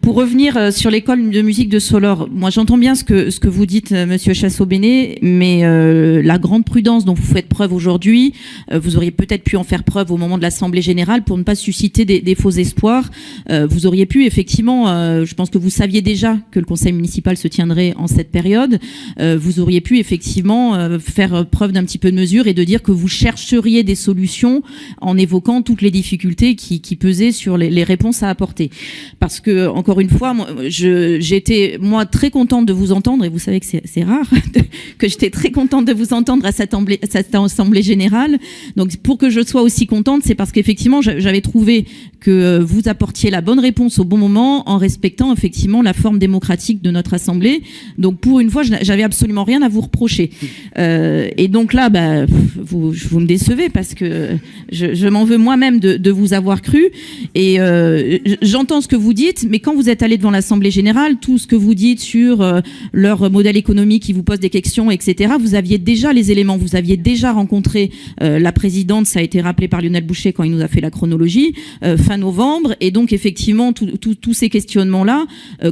Pour revenir sur l'école de musique de Soleure, moi j'entends bien ce que vous dites, Monsieur Chassot-Bénet, mais la grande prudence dont vous faites preuve aujourd'hui, vous auriez peut-être pu en faire preuve au moment de l'Assemblée générale pour ne pas susciter des faux espoirs. Vous auriez pu effectivement, je pense que vous saviez déjà que le conseil municipal se tiendrait en cette période, vous auriez pu effectivement faire preuve d'un petit peu de mesure et de dire que vous chercheriez des solutions en évoquant toutes les difficultés qui pesaient sur les réponses à apporter. Parce que, encore une fois, j'ai été, moi, très contente de vous entendre, et vous savez que c'est rare, que j'étais très contente de vous entendre à cette assemblée générale. Donc, pour que je sois aussi contente, c'est parce qu'effectivement, j'avais trouvé que vous apportiez la bonne réponse au bon moment en respectant effectivement la forme démocratique de notre assemblée. Donc, pour une fois, j'avais absolument rien à vous reprocher. Et donc là, vous me décevez parce que je m'en veux moi-même de vous avoir cru. Et j'entends ce que vous dites, mais quand vous êtes allé devant l'Assemblée générale, tout ce que vous dites sur leur modèle économique qui vous pose des questions, etc., vous aviez déjà les éléments, vous aviez déjà rencontré la présidente, ça a été rappelé par Lionel Boucher quand il nous a fait la chronologie, fin novembre, et donc effectivement, tous ces questionnements-là,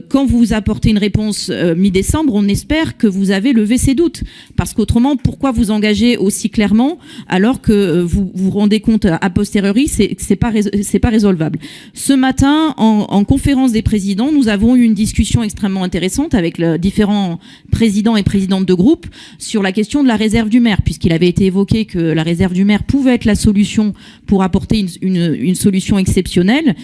quand vous apportez une réponse mi-décembre, on espère que vous avez levé ces doutes, parce qu'autrement, pourquoi vous engagez aussi clairement alors que vous vous rendez compte a posteriori, c'est pas résolvable. Ce matin, en conférence des présidents, nous avons eu une discussion extrêmement intéressante avec les différents présidents et présidentes de groupe sur la question de la réserve du maire, puisqu'il avait été évoqué que la réserve du maire pouvait être la solution pour apporter une solution exceptionnelle.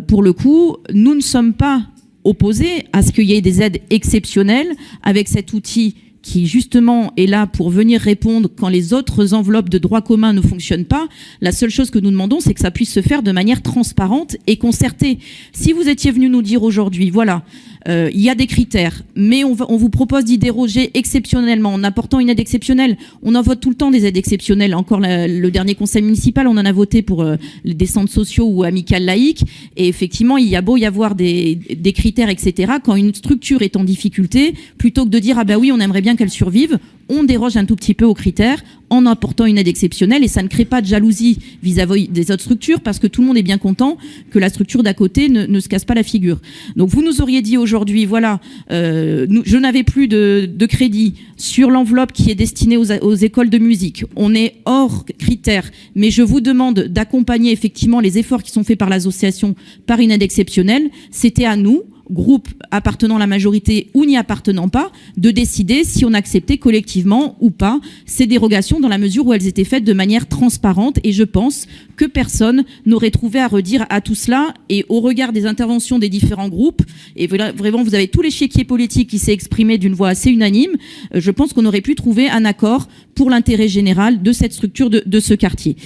Pour le coup, nous ne sommes pas opposés à ce qu'il y ait des aides exceptionnelles avec cet outil qui justement est là pour venir répondre quand les autres enveloppes de droit commun ne fonctionnent pas. La seule chose que nous demandons, c'est que ça puisse se faire de manière transparente et concertée. Si vous étiez venu nous dire aujourd'hui, voilà, il y a des critères, mais on vous propose d'y déroger exceptionnellement, en apportant une aide exceptionnelle. On en vote tout le temps des aides exceptionnelles. Encore le dernier conseil municipal, on en a voté pour des centres sociaux ou amicales laïques. Et effectivement, il y a beau y avoir des critères, etc. Quand une structure est en difficulté, plutôt que de dire « Ah ben oui, on aimerait bien qu'elle survive », on déroge un tout petit peu aux critères en apportant une aide exceptionnelle, et ça ne crée pas de jalousie vis-à-vis des autres structures parce que tout le monde est bien content que la structure d'à côté ne se casse pas la figure. Donc vous nous auriez dit aujourd'hui, voilà, je n'avais plus de crédit sur l'enveloppe qui est destinée aux écoles de musique. On est hors critères, mais je vous demande d'accompagner effectivement les efforts qui sont faits par l'association par une aide exceptionnelle. C'était à nous, groupe appartenant à la majorité ou n'y appartenant pas, de décider si on acceptait collectivement ou pas ces dérogations dans la mesure où elles étaient faites de manière transparente, et je pense que personne n'aurait trouvé à redire à tout cela. Et au regard des interventions des différents groupes, et vraiment vous avez tout l'échiquier politique qui s'est exprimé d'une voix assez unanime, je pense qu'on aurait pu trouver un accord pour l'intérêt général de cette structure, de ce quartier.